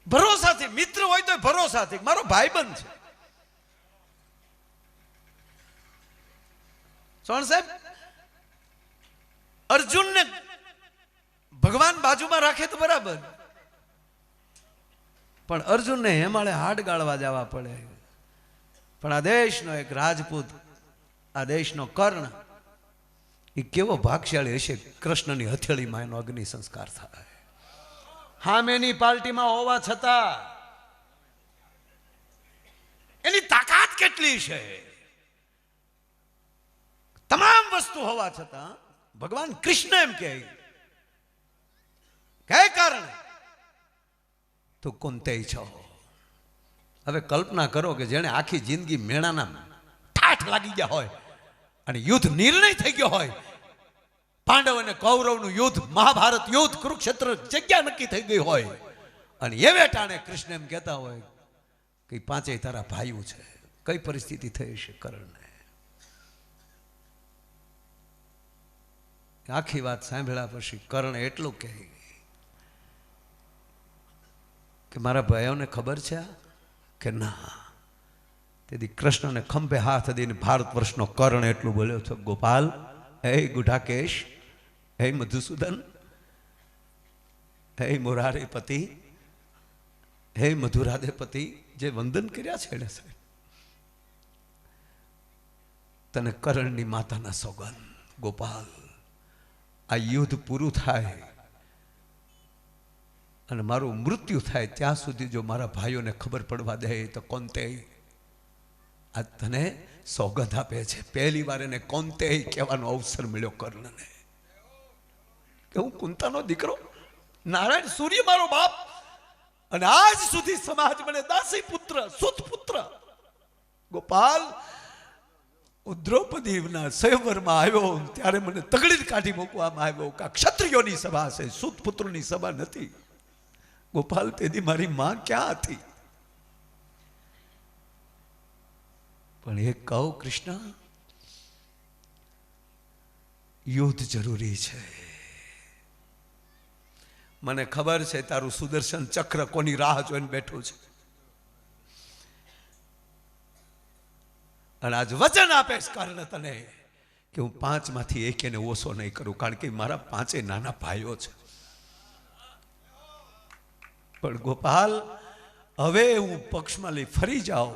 ભરોસાથી, મિત્ર હોય તો ભરોસાથી, મારો ભાઈબંધ છે. ચૌહાણ સાહેબ, અર્જુનને ભગવાન બાજુમાં રાખે તો બરાબર, પણ અર્જુનને હેમાળે હાડ ગાળવા જવા પડે. પણ આ દેશનો એક રાજપૂત, આ દેશનો કર્ણ, એ કેવો ભાગશાળી હશે, કૃષ્ણની હથેળીમાં એનો અગ્નિ સંસ્કાર થાય. હામેની પાર્ટીમાં હોવા છતાં એની તાકાત કેટલી છે. તમામ વસ્તુ હોવા છતાં ભગવાન કૃષ્ણ એમ કહે કારણ તું કુંતી છો. હવે કલ્પના કરો કે જેણે આખી જિંદગી મેણાના ઠાઠ લાગી ગયા હોય અને યુદ્ધ નિર્ણય થઈ ગયો હોય, પાંડવ અને કૌરવનું યુદ્ધ, મહાભારત યુદ્ધ, કુરુક્ષેત્ર જગ્યા નક્કી થઈ ગઈ હોય, અને એવે ટાણે કૃષ્ણ એમ કહેતા હોય કે પાંચેય તારા ભાઈઓ છે. કઈ પરિસ્થિતિ થઈ હશે કર્ણને? આખી વાત સાંભળ્યા પછી કર્ણ એટલું કહે કે મારા ભાઈઓને ખબર છે કે ના. તેથી કૃષ્ણને ખંભે હાથ દઈને ભારત વર્ષનો કર્ણ એટલું બોલ્યો છે, ગોપાલ, હે ગુઢાકેશ, હે મધુસૂદન, હે મુરારી પતિ, હે મધુરાધે પતિ, જે વંદન કર્યા છે એને સાહેબ, તને કર્ણની માતાના સોગંદ, ગોપાલ, આ યુદ્ધ પૂરું થાય અને મારું મૃત્યુ થાય ત્યાં સુધી જો મારા ભાઈઓને ખબર પડવા દે તો કૌંતેય આ તને સોગંદ આપે છે. પહેલી વાર એને કૌંતેય કહેવાનો અવસર મળ્યો કર્ણને કે હું કુંતાનો દીકરો, નારાયણ સૂર્ય મારો બાપ, અને આજ સુધી સમાજ મને દાસી પુત્ર, સુત પુત્ર. ગોપાલ, દ્રૌપદીના સ્વયંવરમાં આવ્યો ત્યારે મને તગડી કાઢી મૂકવામાં આવ્યો કે ક્ષત્રિયોની સભા છે, સુત પુત્રોની સભા નથી. ગોપાલ, તેથી મારી માં ક્યાં હતી? પણ એ કહું કૃષ્ણ, યુદ્ધ જરૂરી છે. મને ખબર છે તારું સુદર્શન ચક્ર કોની રાહ જોઈને બેઠું છે, અને આજ વચન આપેશ કર્ણ તને કે હું પાંચમાંથી એકેને ઓછો નહીં કરું, કારણ કે મારા પાંચે નાના ભાઈઓ છે. પણ ગોપાલ, હવે હું પક્ષમાં લઈ ફરી જાઉં,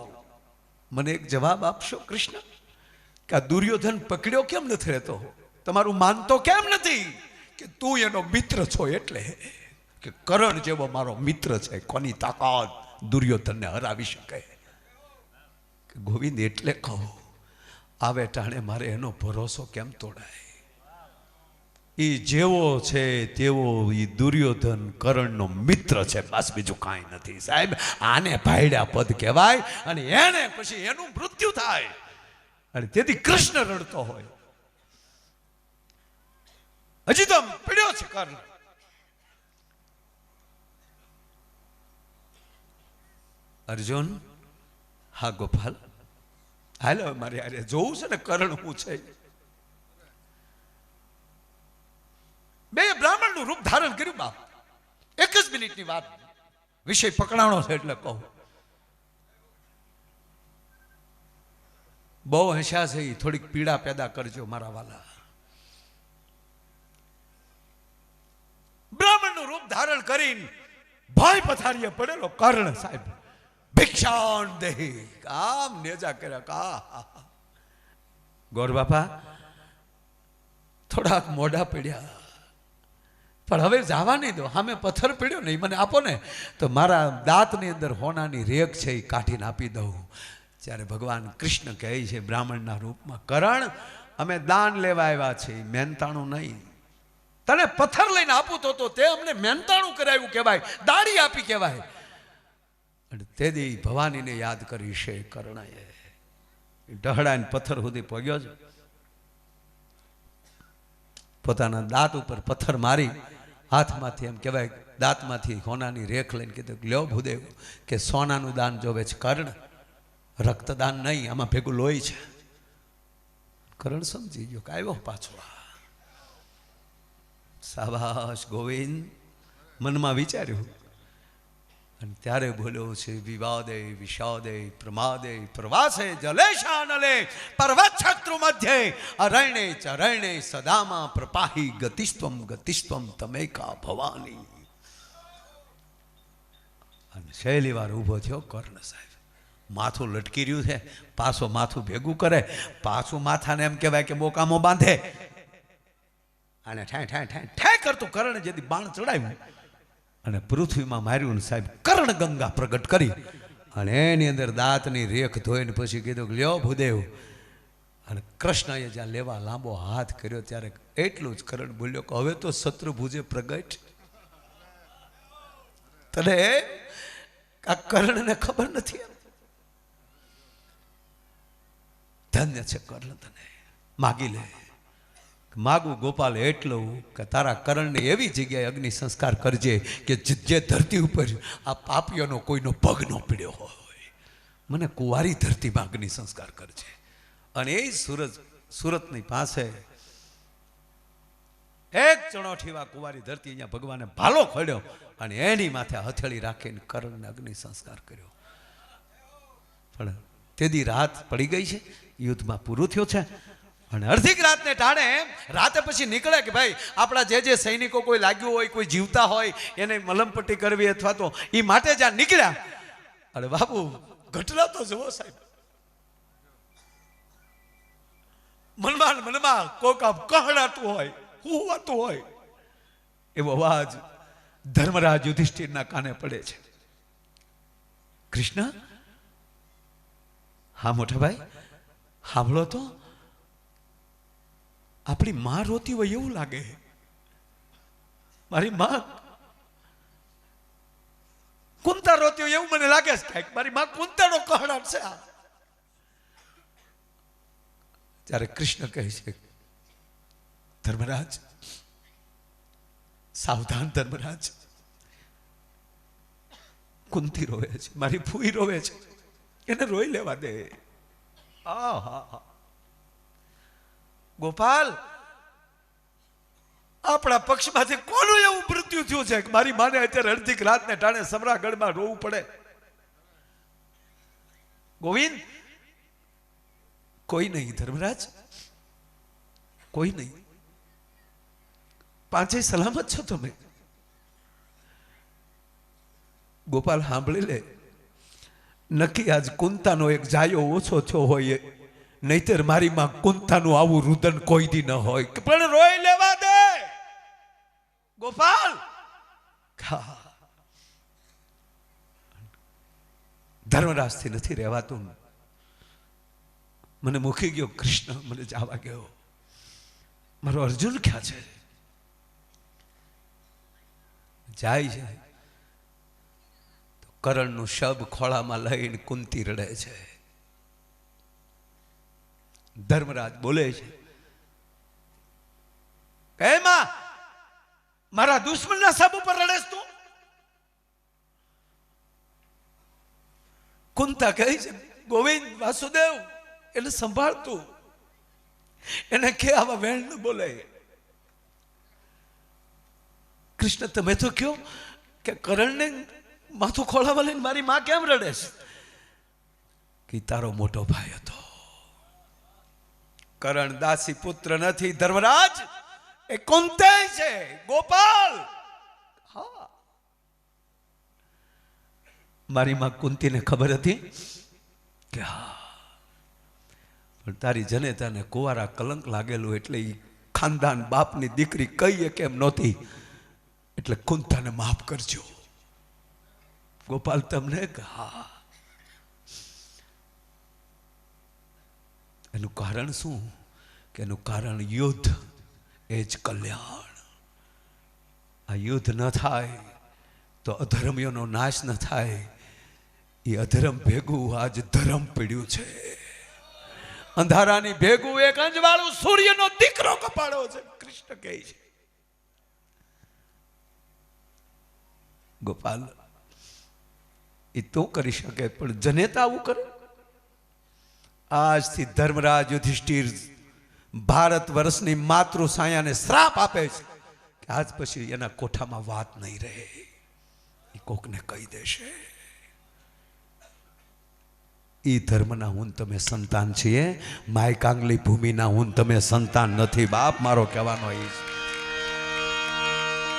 મને એક જવાબ આપશો કૃષ્ણ કે આ દુર્યોધન પકડ્યો કેમ નથી રહેતો? તમારું માનતો કેમ નથી કે તું એનો મિત્ર છો? એટલે કે કર્ણ જેવો મારો મિત્ર છે, કોની તાકાત દુર્યોધનને હરાવી શકે? ગોવિંદ, એટલે કહો આવે ટાણે મારે એનો ભરોસો કેમ તોડાય? એ જેવો છે તેવો એ દુર્યોધન કર્ણનો મિત્ર છે, બસ બીજું કાંઈ નથી સાહેબ. આને ભાઈડા પદ કહેવાય, અને એને પછી એનું મૃત્યુ થાય, અને તેથી કૃષ્ણ રડતો હોય. હજી તો પીડ્યો છે કર્ણ. અર્જુન, હા ગોપાલ, હાલો મારે યારે જોવું છે ને કર્ણ હું છે. બે બ્રાહ્મણનું રૂપ ધારણ કર્યું બાપ. એક જ મિનિટની વાત, વિષય પકડાણો છે એટલે કહું. બહુ હસ્યા છે, થોડીક પીડા પેદા કરજો મારા વાલા. બ્રાહ્મણનું રૂપ ધારણ કરીને ભય પથારીએ પડેલો કર્ણ સાહેબ, ભિક્ષાણ દેહી આમ નેજા કર્યા કા. ગોર બાપા થોડાક મોઢા પડ્યા, પણ હવે જવા નહીં દો. સામે પથ્થર પડ્યો ને, મને આપો ને તો મારા દાંતની અંદર હોનાની રેખ છે એ કાઢીને આપી દઉં. ત્યારે ભગવાન કૃષ્ણ કહે છે બ્રાહ્મણના રૂપમાં, કર્ણ, અમે દાન લેવા આવ્યા છીએ, મહેનતાણું નહીં. તને પથ્થર લઈને આપું તો તે અમને મહેનતાણું કરાવ્યું કહેવાય, દાડી આપી કહેવાય. અને તેથી ભવાનીને યાદ કરી છે કર્ણએ. ઢહડાઈને પથ્થર સુધી પગ્યો છે, પોતાના દાંત ઉપર પથ્થર મારી હાથમાંથી એમ કહેવાય દાંતમાંથી હોનાની રેખ લઈને કીધું, લ્યો ભૂદેવ, કે સોનાનું દાન જોવે છે કર્ણ, રક્તદાન નહીં, આમાં ભેગું લોહી છે. કર્ણ સમજી ગયો કે આવ્યો પાછો. શાબાશ ગોવિંદ, મનમાં વિચાર્યું અને ત્યારે બોલ્યો છે વિવાદે વિષાદે પ્રમાદે પ્રવાસે જલેશાનલે પર્વત શત્રુ મધ્યે અરણે ચરણે સદામાં પ્રપાહી ગતિસ્ત્વમ તમેકા ભવાની. અને છેલ્લી વાર ઊભો થયો કર્ણ સાહેબ, માથું લટકી રહ્યું છે, પાછો માથું ભેગું કરે, પાછું માથાને એમ કહેવાય કે બોકામાં બાંધે, અને ઠાય ઠાય ઠાય ઠાય કરતું કર્ણ જેથી બાણ ચડાવ્યું અને પૃથ્વીમાં માર્યું ને સાહેબ કર્ણ ગંગા પ્રગટ કરી અને એની અંદર દાંતની રેખ ધોઈને પછી કીધું કે લ્યો ભૂદેવ. અને કૃષ્ણએ જ્યાં લેવા લાંબો હાથ કર્યો ત્યારે એટલું જ કર્ણ બોલ્યો કે હવે તો શત્રુ ભુજે પ્રગટ. તને આ કર્ણને ખબર નથી, ધન્ય છે કર્ણ, તને માગી લે. માગું ગોપાલ એટલું કે તારા કરણને એવી જગ્યાએ અગ્નિ સંસ્કાર કરજે કે જે ધરતી ઉપર આ પાપીઓનો કોઈનો પગ ન પીડ્યો હોય, મને કુંવારી ધરતીમાં અગ્નિ સંસ્કાર કરજે. અને એ સુરતની પાસે એક ચણોઠીવા કુંવારી ધરતી અહીંયા ભગવાને ભાલો ખોડ્યો અને એની માથે હથેળી રાખીને કરણને અગ્નિ સંસ્કાર કર્યો. પણ તેદી રાત પડી ગઈ છે, યુદ્ધમાં પૂરું થયું છે. અને અડધીક રાતને ટાણે રાતે પછી નીકળે કે ભાઈ આપણા જે સૈનિકો કોઈ લાગ્યું હોય, કોઈ જીવતા હોય એને મલમપટ્ટી કરવી અથવા તો એ માટે જ્યાં નીકળ્યા. અરે બાપુ ઘટના તો જુઓ સાહેબ, મનમાં કોક આમ કહડાતું હોય, હુવાતું હોય એવો અવાજ ધર્મરાજ યુધિષ્ઠિરના કાને પડે છે. કૃષ્ણ, હા મોટા ભાઈ સાંભળો તો, આપણી માં રોતી હોય એવું લાગે. મારી માં કુંતા રોતી હોય એવું મને લાગે છે, મારી માં કુંતાનો કહડાટ છે. ત્યારે કૃષ્ણ કહે છે ધર્મરાજ સાવધાન, ધર્મરાજ કુંતી રોવે છે, મારી ફૂઈ રોવે છે, એને રોઈ લેવા દે. ગોપાલ, આપણા પક્ષમાંથી કોનું એવું મૃત્યુ થયું છે કે મારી માને અત્યારે અડધીક રાતને ટાણે સમરાગઢમાં રોવું પડે? ગોવિંદ, કોઈ નહીં ધર્મરાજ, કોઈ નહીં. પાંચેય સલામત છો તમે. ગોપાલ સાંભળી લે, નક્કી આજ કુંતાનો એક જાયો ઓછો થયો હોય, નહીતર મારી માં કુંતાનું આવું રુદન કોઈ દી ન હોય. પણ રોઈ લેવા દે ગોપાલ. ધર્મરાજથી નથી રહેવાતું, મને મૂકી ગયો કૃષ્ણ, મને જવા ગયો. મારો અર્જુન ક્યાં છે? જાય છે તો કરણનું શબ ખોળામાં લઈને કુંતી રડે છે. ધર્મરાજ બોલે છે કે માં, મારા દુશ્મનના શબ ઉપર રડેસ તું? કુંતા કહે છે ગોવિંદ વાસુદેવ એને સંભાળતું, એને કે આવા વેણ ન બોલે. કૃષ્ણ, તમે તો કહો કે કરણને માથું ખોળામાં લઈને મારી માં કેમ રડેસ? કે તારો મોટો ભાઈ હતો. કરણ દાસી પુત્ર નથી ધર્મરાજ, એ કુંતી છે. ગોપાલ, હા, મારી માં કુંતીને ખબર હતી કે હા, પણ તારી જનેતાને કુંવારા કલંક લાગેલું એટલે એ ખાનદાન બાપની દીકરી કહીએ કેમ નહોતી, એટલે કુંતાને માફ કરજો. ગોપાલ, તમને હા, એનું કારણ શું? કે એનું કારણ યુદ્ધ, એ જ કલ્યાણ. આ યુદ્ધ ન થાય તો અધર્મીઓનો નાશ ન થાય. એ અધર્મ ભેગું આજ ધર્મ પીડ્યું છે. અંધારાની ભેગું એક અંજવાળું સૂર્યનો દીકરો કપાડો છે, કૃષ્ણ કહે છે. ગોપાલ, એ તો કરી શકે, પણ જનેતા આવું કરે? આજથી ધર્મરાજ યુધિષ્ઠિર ભારત વર્ષની માતૃછાયાને શ્રાપ આપે છે કે આજ પછી એના કોઠામાં વાત નહીં રહે. એ કોકને કહી દેશે. એ ધર્મના હું તમે સંતાન છીએ, માય કાંગલી ભૂમિના હું તમે સંતાન નથી. બાપ મારો કહેવાનો એ